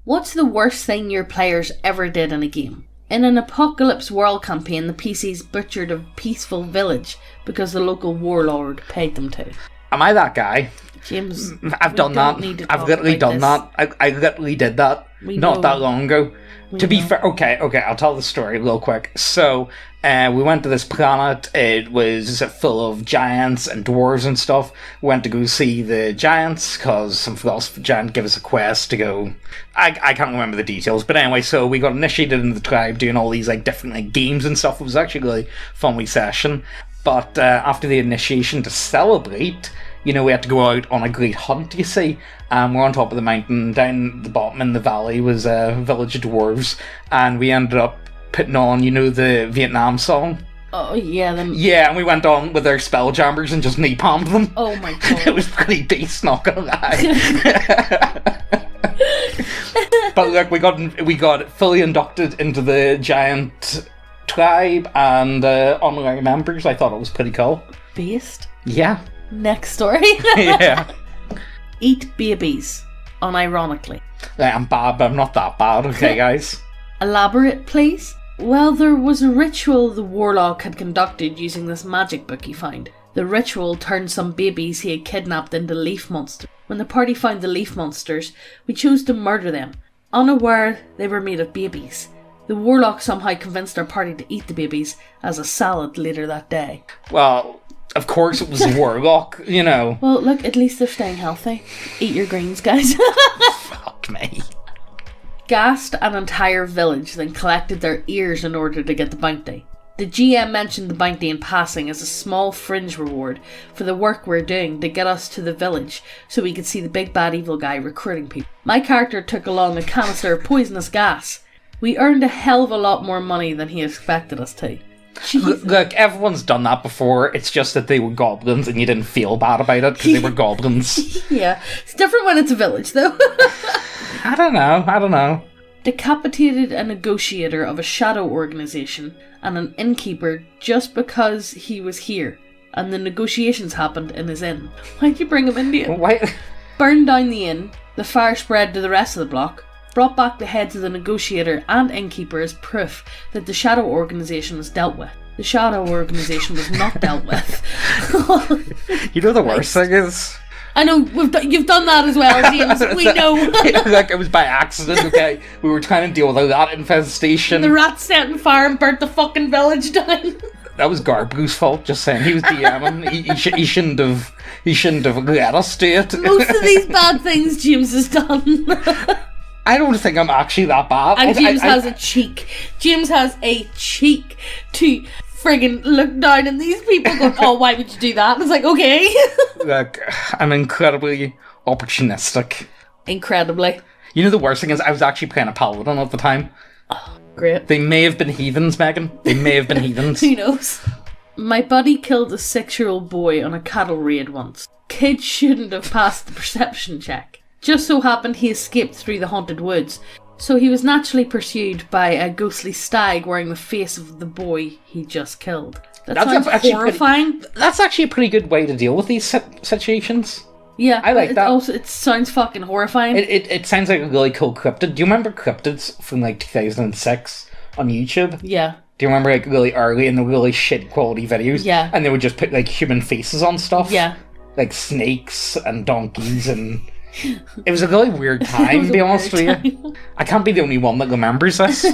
What's the worst thing your players ever did in a game? In an Apocalypse World campaign, the PCs butchered a peaceful village because the local warlord paid them to. Am I that guy? James, I've done that. I've literally done that. I literally did that not that long ago. To be fair, okay, I'll tell the story real quick. So, we went to this planet. It was full of giants and dwarves and stuff. We went to go see the giants because some philosopher giant gave us a quest to go. I can't remember the details, but anyway, so we got initiated into the tribe, doing all these like different like games and stuff. It was actually a really fun wee session. But after the initiation, to celebrate, you know, we had to go out on a great hunt, you see. We're on top of the mountain. Down the bottom in the valley was a village of dwarves. And we ended up putting on, you know, the Vietnam song. Oh, yeah. Yeah, and we went on with our spelljammers and just napalmed them. Oh, my God. It was pretty beast, not gonna lie. But look, we got fully inducted into the giant tribe and honorary members. I thought it was pretty cool. Beast? Yeah. Next story. Yeah. Eat babies, unironically. I'm bad, but I'm not that bad, okay, guys? Elaborate, please? Well, there was a ritual the warlock had conducted using this magic book he found. The ritual turned some babies he had kidnapped into leaf monsters. When the party found the leaf monsters, we chose to murder them, unaware they were made of babies. The warlock somehow convinced our party to eat the babies as a salad later that day. Well, of course it was a warlock, you know. Well, look, at least they're staying healthy. Eat your greens, guys. Fuck me. Gassed an entire village, then collected their ears in order to get the bounty. The GM mentioned the bounty in passing as a small fringe reward for the work we're doing to get us to the village so we could see the big bad evil guy recruiting people. My character took along a canister of poisonous gas. We earned a hell of a lot more money than he expected us to. Look, everyone's done that before. It's just that they were goblins and you didn't feel bad about it because they were goblins. Yeah, it's different when it's a village, though. I don't know. Decapitated a negotiator of a shadow organisation and an innkeeper just because he was here, and the negotiations happened in his inn. Why'd you bring him into it? Why? Burned down the inn, the fire spread to the rest of the block, brought back the heads of the negotiator and innkeeper as proof that the shadow organisation was dealt with. The shadow organisation was not dealt with. You know the worst thing is? I know, you've done that as well, James. We know. Like, it was by accident, okay? We were trying to deal with a rat infestation. The rats set on fire and burnt the fucking village down. That was Guardbros' fault, just saying. He was DMing. He shouldn't have let us do it. Most of these bad things James has done. I don't think I'm actually that bad. And James has a cheek. James has a cheek to friggin' look down and these people go, oh, why would you do that? It's like, okay. Look, I'm incredibly opportunistic. Incredibly. You know the worst thing is I was actually playing a paladin at the time. Oh, great. They may have been heathens, Megan. They may have been heathens. Who knows? My buddy killed a 6-year-old boy on a cattle raid once. Kid shouldn't have passed the perception check. Just so happened he escaped through the haunted woods, so he was naturally pursued by a ghostly stag wearing the face of the boy he just killed. That sounds horrifying. That's actually a pretty good way to deal with these situations. Yeah, I like that. Also, it sounds fucking horrifying. It sounds like a really cool cryptid. Do you remember cryptids from like 2006 on YouTube? Yeah. Do you remember like really early and the really shit quality videos? Yeah. And they would just put like human faces on stuff? Yeah. Like snakes and donkeys and... It was a really weird time, to be honest with you. I can't be the only one that remembers this.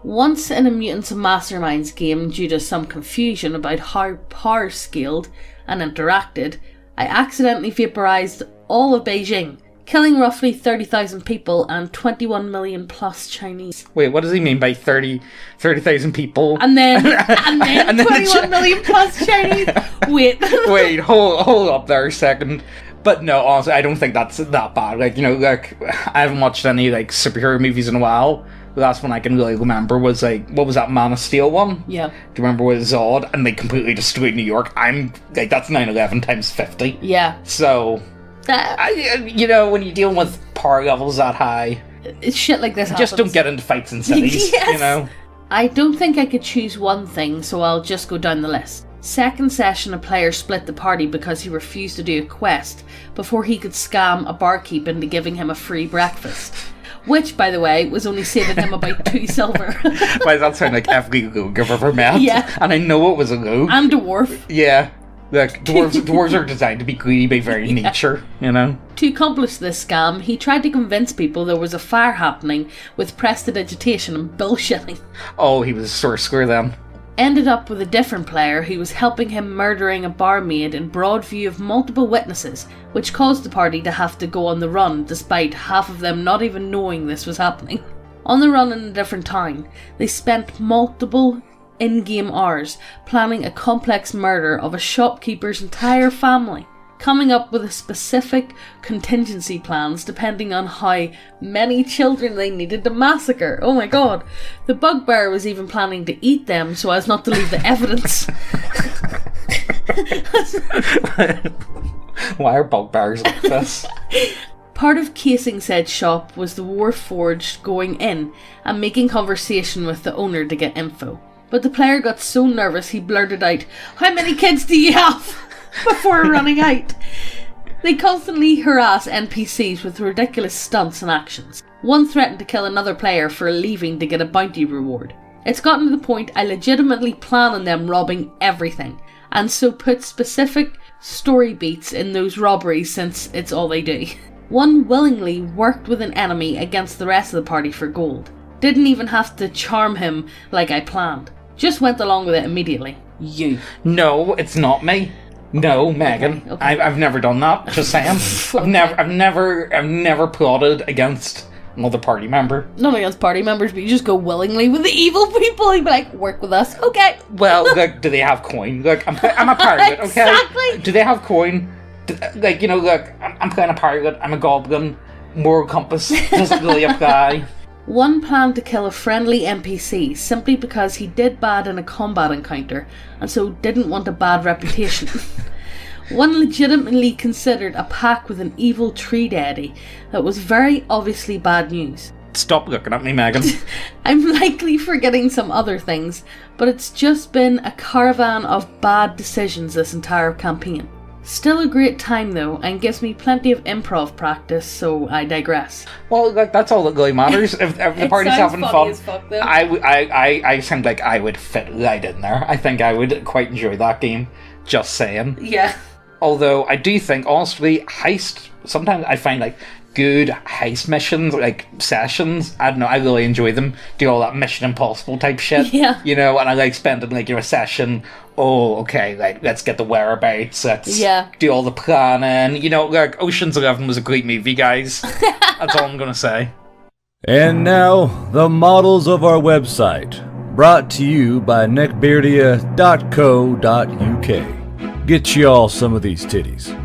Once in a Mutants and Masterminds game, due to some confusion about how power scaled and interacted, I accidentally vaporized all of Beijing, killing roughly 30,000 people and 21 million plus Chinese. Wait, what does he mean by 30,000 people? And then 21 million plus Chinese? Wait, hold up there a second. But no, honestly, I don't think that's that bad. Like, you know, like, I haven't watched any, like, superhero movies in a while. The last one I can really remember was, like, what was that Man of Steel one? Yeah. Do you remember with Zod? And they completely destroyed New York. I'm, like, that's 9/11 times 50. Yeah. So, you know, when you're dealing with power levels that high... It's shit like this happens. Just don't get into fights in cities, yes. You know? I don't think I could choose one thing, so I'll just go down the list. Second session, a player split the party because he refused to do a quest before he could scam a barkeep into giving him a free breakfast. Which, by the way, was only saving him about 2 silver. Why does that sound like every rogue I've ever met? Yeah. And I know it was a rogue. And dwarf. Yeah. Look, dwarves are designed to be greedy by very nature, you know? To accomplish this scam, he tried to convince people there was a fire happening with prestidigitation and bullshitting. Oh, he was a sorcerer then. Ended up with a different player who was helping him murdering a barmaid in broad view of multiple witnesses, which caused the party to have to go on the run despite half of them not even knowing this was happening. On the run in a different town, they spent multiple in-game hours planning a complex murder of a shopkeeper's entire family, coming up with a specific contingency plans depending on how many children they needed to massacre. Oh my god. The bugbear was even planning to eat them so as not to leave the evidence. Why are bugbears like this? Part of casing said shop was the Warforged going in and making conversation with the owner to get info. But the player got so nervous he blurted out, "How many kids do you have?" before running out. They constantly harass NPCs with ridiculous stunts and actions. One threatened to kill another player for leaving to get a bounty reward. It's gotten to the point I legitimately plan on them robbing everything, and so put specific story beats in those robberies since it's all they do. One willingly worked with an enemy against the rest of the party for gold. Didn't even have to charm him like I planned. Just went along with it immediately. You. No, it's not me. No, Megan. Okay. I've never done that. Just saying. I've never plotted against another party member. Not against party members, but you just go willingly with the evil people. You'd be like, work with us. Okay. Well, look, do they have coin? Look, I'm a pirate, okay? Exactly. Do they have coin? Like, you know, look, I'm playing a pirate. I'm a goblin. Moral compass doesn't really apply. One planned to kill a friendly NPC simply because he did bad in a combat encounter and so didn't want a bad reputation. One legitimately considered a pact with an evil tree deity that was very obviously bad news. Stop looking at me, Megan. I'm likely forgetting some other things, but it's just been a caravan of bad decisions this entire campaign. Still a great time though, and gives me plenty of improv practice, so I digress. Well, like, that's all that really matters. If the party's having fun, as fuck, though. I sound like I would fit right in there. I think I would quite enjoy that game. Just saying. Yeah. Although I do think, honestly, heist. Sometimes I find like good heist missions, like sessions. I don't know. I really enjoy them. Do all that Mission Impossible type shit. Yeah. You know, and I like spending like a session. Oh, okay, like, let's get the whereabouts, let's do all the planning. You know, like, Ocean's 11 was a great movie, guys. That's all I'm gonna say. And now, the models of our website, brought to you by neckbeardia.co.uk. Get y'all some of these titties.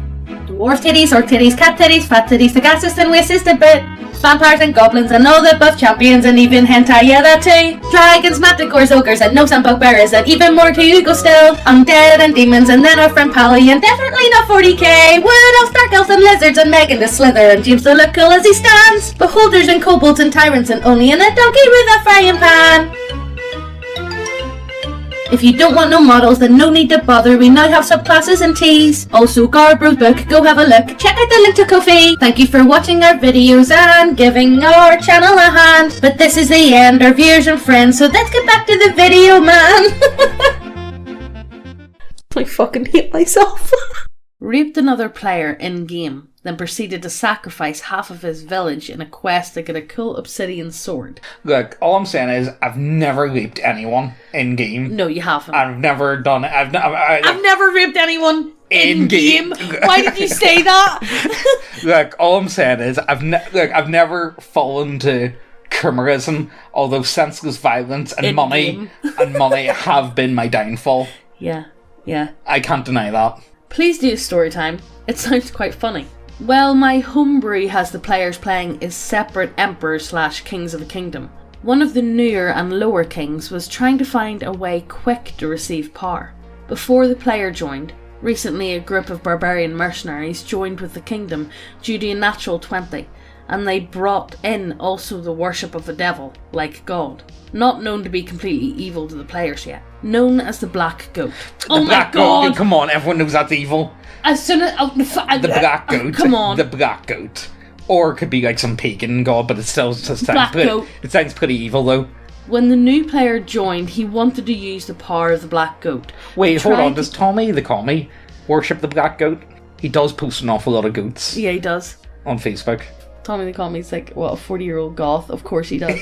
Dwarf titties, orc titties, cat titties, fat titties, the gas and wasted a bit. Vampires and goblins and all the buff champions and even hentai, yeah that too. Dragons, manticores, ogres and gnomes and bugbears and even more to go still. Undead and demons and then our friend Pally and definitely not 40k. Wood elves, dark elves and lizards and Megan the Slither and James the look cool as he stands. Beholders and kobolds and tyrants and only in a donkey with a frying pan. If you don't want no models, then no need to bother. We now have subclasses and teas. Also, Guardbros Book, go have a look. Check out the link to Ko-fi. Thank you for watching our videos and giving our channel a hand. But this is the end, our viewers and friends, so let's get back to the video, man. I fucking hate myself. Raped another player in-game, then proceeded to sacrifice half of his village in a quest to get a cool obsidian sword. Look, all I'm saying is I've never raped anyone in-game. No, you haven't. I've never done it. I've never raped anyone in-game. Why did you say that? Look, all I'm saying is I've never fallen to consumerism, although senseless violence and money have been my downfall. Yeah. I can't deny that. Please do a story time. It sounds quite funny. Well, my homebrew has the players playing as separate emperors/kings of the kingdom. One of the newer and lower kings was trying to find a way quick to receive power. Before the player joined, recently a group of barbarian mercenaries joined with the kingdom due to a natural 20, and they brought in also the worship of the devil, like God. Not known to be completely evil to the players yet. Known as the Black Goat. Oh my god! Come on, everyone knows that's evil. As soon as... the Black Goat. Come on. The Black Goat. Or it could be like some pagan god, but it still sounds pretty evil though. When the new player joined, he wanted to use the power of the black goat. Wait, hold on. Does Tommy the commie worship the black goat? He does post an awful lot of goats. Yeah, he does. On Facebook. Tommy the commie's like, what, a 40-year-old goth? Of course he does.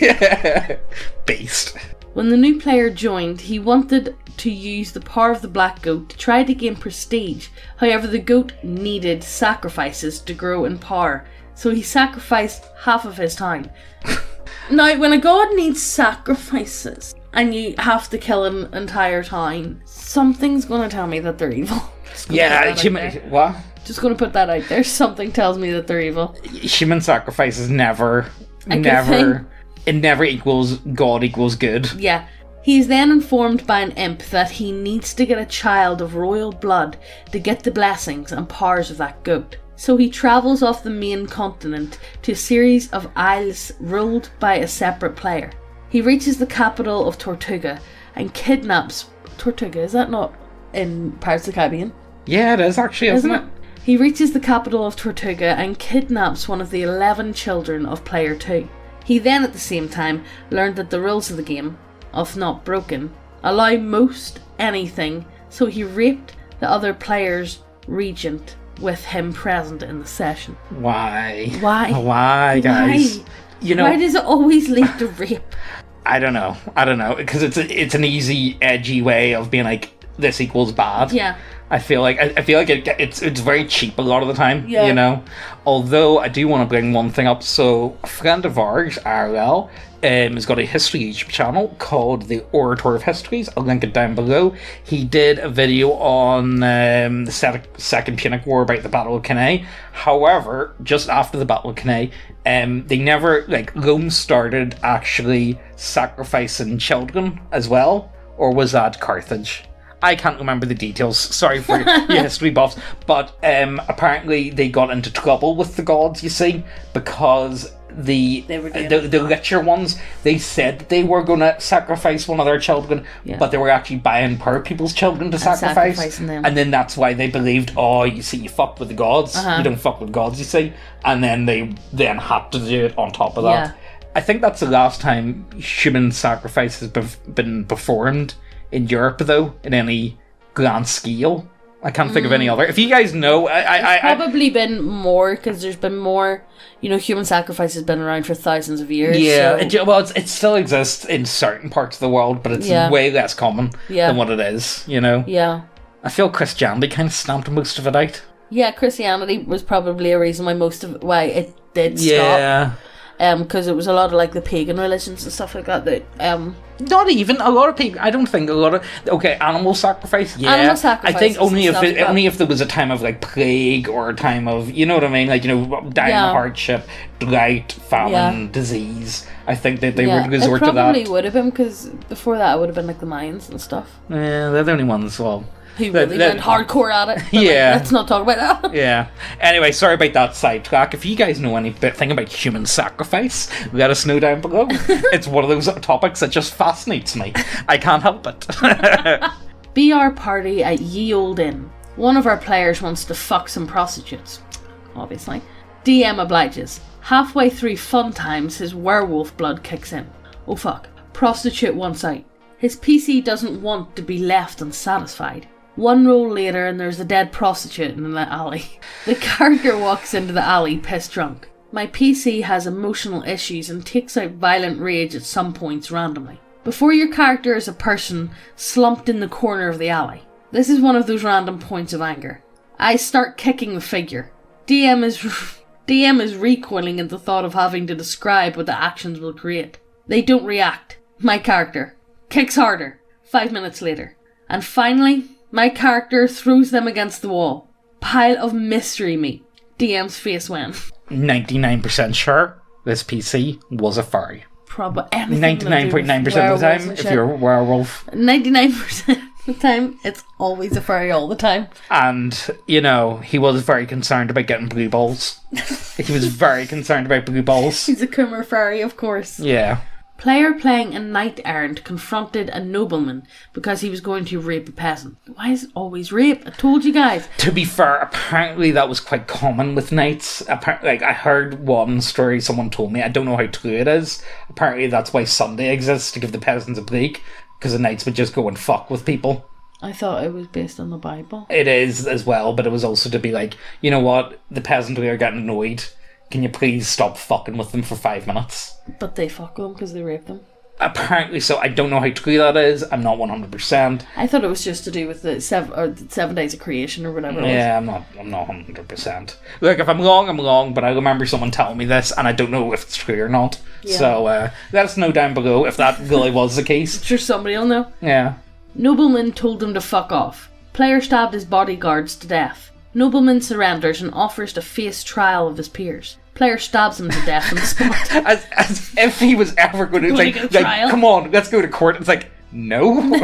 Based. When the new player joined, he wanted to use the power of the black goat to try to gain prestige. However, the goat needed sacrifices to grow in power, so he sacrificed half of his time. Now, when a god needs sacrifices and you have to kill an entire town, something's going to tell me that they're evil. Yeah, what? Just going to put that out there. Something tells me that they're evil. Human sacrifice is never equals God equals good. Yeah. He is then informed by an imp that he needs to get a child of royal blood to get the blessings and powers of that goat. So he travels off the main continent to a series of isles ruled by a separate player. He reaches the capital of Tortuga and kidnaps... Tortuga, is that not in Pirates of the Caribbean? Yeah, it is actually, isn't it? He reaches the capital of Tortuga and kidnaps one of the 11 children of Player 2. He then, at the same time, learned that the rules of the game, if not broken, allow most anything, so he raped the other player's regent with him present in the session. Why? Why, guys? Why? Why does it always lead to rape? I don't know, because it's an easy, edgy way of being like, this equals bad. Yeah. I feel like it's very cheap a lot of the time, you know. Although I do want to bring one thing up. So a friend of ours, RL, has got a history YouTube channel called The Orator of Histories. I'll link it down below. He did a video on the Second Punic War about the Battle of Cannae. However, just after the Battle of Cannae, they never, Rome started actually sacrificing children as well, or was that Carthage? I can't remember the details. Sorry for your history buffs. But apparently they got into trouble with the gods, you see, because the richer ones, they said that they were going to sacrifice one of their children, but they were actually buying poor people's children to sacrifice. And then that's why they believed, oh, you see, you fuck with the gods. You don't fuck with gods, you see. And then they then had to do it on top of that. I think that's the last time human sacrifice has been performed in Europe, though, in any grand scale. I can't think of any other. If you guys know, it's probably been more, because there's been more, human sacrifice has been around for thousands of years. Yeah, so. It still exists in certain parts of the world, but it's way less common than what it is, Yeah. I feel Christianity kind of stamped most of it out. Yeah, Christianity was probably a reason why it did stop. Yeah. Because it was a lot of the pagan religions and stuff like that. Not even a lot of people. I don't think a lot of animal sacrifice. Yeah, animal sacrifice. I think only if there was a time of plague or a time of what I mean, dying of hardship, drought, famine, disease. I think that they would resort to that. It probably would have been, because before that it would have been the Mayans and stuff. Yeah, they're the only ones. Well. Who really went hardcore at it. Yeah. Let's not talk about that. Yeah. Anyway, sorry about that sidetrack. If you guys know anything about human sacrifice, let us know down below. It's one of those topics that just fascinates me. I can't help it. BR party at Ye Olde Inn. One of our players wants to fuck some prostitutes. Obviously. DM obliges. Halfway through fun times, his werewolf blood kicks in. Oh fuck. Prostitute wants out. His PC doesn't want to be left unsatisfied. One roll later and there's a dead prostitute in the alley. The character walks into the alley pissed drunk. My PC has emotional issues and takes out violent rage at some points randomly. Before your character is a person slumped in the corner of the alley. This is one of those random points of anger. I start kicking the figure. DM is recoiling at the thought of having to describe what the actions will create. They don't react. My character kicks harder. 5 minutes later. And finally, my character throws them against the wall. Pile of mystery meat. DM's face went. 99% sure this PC was a furry. Probably 99.9% of the time, if you're a werewolf. 99% of the time, it's always a furry all the time. And, he was very concerned about getting blue balls. He was very concerned about blue balls. He's a Coomer furry, of course. Yeah. Player playing a knight errant confronted a nobleman because he was going to rape a peasant. Why is it always rape? I told you guys. To be fair, apparently that was quite common with knights. Like, I heard one story someone told me, I don't know how true it is. Apparently that's why Sunday exists, to give the peasants a break, because the knights would just go and fuck with people. I thought it was based on the Bible. It is as well, but it was also to be like, you know what, the peasantry are getting annoyed. Can you please stop fucking with them for 5 minutes? But they fuck them because they rape them. Apparently so. I don't know how true that is. I'm not 100%. I thought it was just to do with the 7 days of creation or whatever. Yeah, I'm not 100%. Look, if I'm wrong, I'm wrong, but I remember someone telling me this, and I don't know if it's true or not. Yeah. So let us know down below if that really was the case. I'm sure somebody will know. Yeah. Nobleman told them to fuck off. Player stabbed his bodyguards to death. Nobleman surrenders and offers to face trial of his peers. Player stabs him to death on the spot. as if he was ever going to like, come on, let's go to court. It's like, no.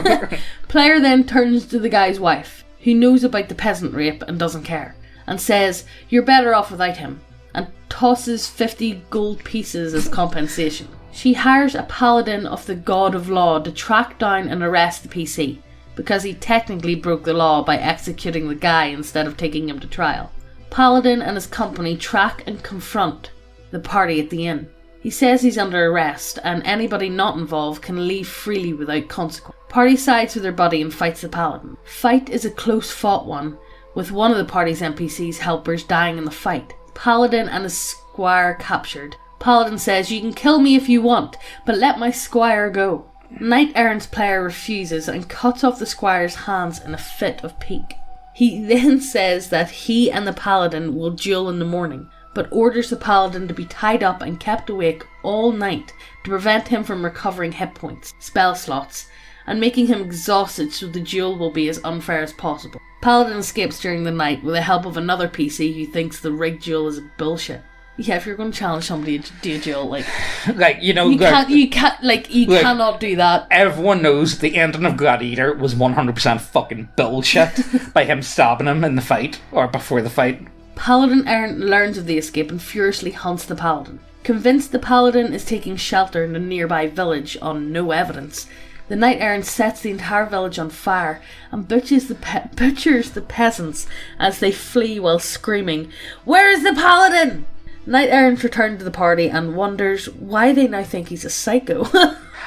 Player then turns to the guy's wife, who knows about the peasant rape and doesn't care, and says, "You're better off without him," and tosses 50 gold pieces as compensation. She hires a paladin of the God of Law to track down and arrest the PC, because he technically broke the law by executing the guy instead of taking him to trial. Paladin and his company track and confront the party at the inn. He says he's under arrest, and anybody not involved can leave freely without consequence. Party sides with their buddy and fights the paladin. Fight is a close fought one, with one of the party's NPC's helpers dying in the fight. Paladin and his squire captured. Paladin says, "You can kill me if you want, but let my squire go." Knight Errant's player refuses and cuts off the squire's hands in a fit of pique. He then says that he and the paladin will duel in the morning, but orders the paladin to be tied up and kept awake all night to prevent him from recovering hit points, spell slots, and making him exhausted so the duel will be as unfair as possible. Paladin escapes during the night with the help of another PC who thinks the rigged duel is bullshit. Yeah, if you're going to challenge somebody to do a duel, like you know, you cannot do that. Everyone knows the ending of Gladiator was 100% fucking bullshit by him stabbing him in the fight, or before the fight. Paladin Errant learns of the escape and furiously hunts the paladin. Convinced the paladin is taking shelter in a nearby village on no evidence, the Knight Errant sets the entire village on fire and butchers the peasants as they flee while screaming, "Where is the paladin?" Knight Errant returns to the party and wonders why they now think he's a psycho.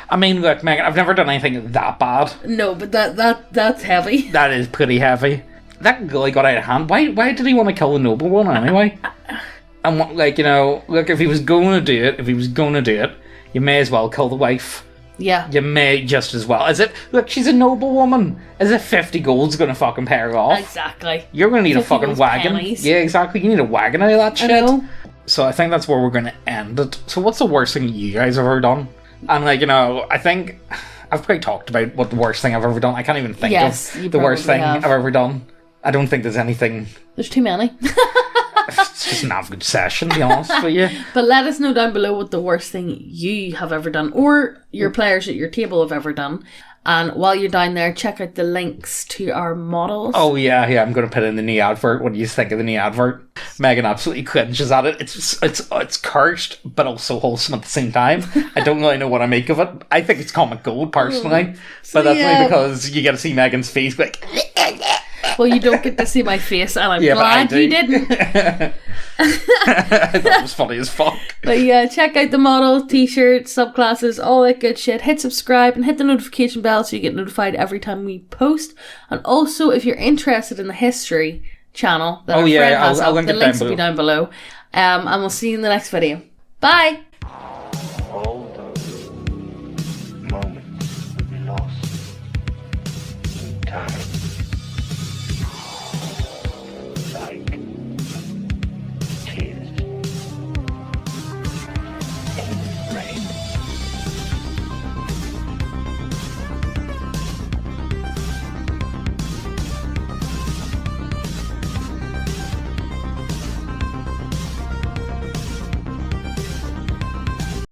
I mean, look, Megan, I've never done anything that bad. No, but that's heavy. That is pretty heavy. That really got out of hand. Why did he want to kill the noble one anyway? And like, you know, look, if he was going to do it, you may as well kill the wife. Yeah. You may just as well. As if, look, she's a noble woman. As if 50 gold's going to fucking pay her off. Exactly. You're going to need a fucking wagon. Pennies. Yeah, exactly. You need a wagon out of that shit. I know. So I think that's where we're going to end it. So what's the worst thing you guys have ever done? And like, you know, I think I've probably talked about what the worst thing I've ever done. I can't even think of the worst thing I've ever done. I don't think there's anything. There's too many. It's just an average session, to be honest with you. But let us know down below what the worst thing you have ever done, or your players at your table have ever done. And while you're down there, check out the links to our models. Oh yeah, I'm going to put in the new advert. What do you think of the new advert? Megan absolutely cringes at it. It's cursed, but also wholesome at the same time. I don't really know what I make of it. I think it's comic gold, personally. But that's only because you get to see Megan's face like... Well, you don't get to see my face, and I'm glad you didn't. I thought it was funny as fuck. But yeah, check out the models, t-shirts, subclasses, all that good shit. Hit subscribe and hit the notification bell so you get notified every time we post. And also, if you're interested in the history channel that our friend has up, the links will be down below. And we'll see you in the next video. Bye!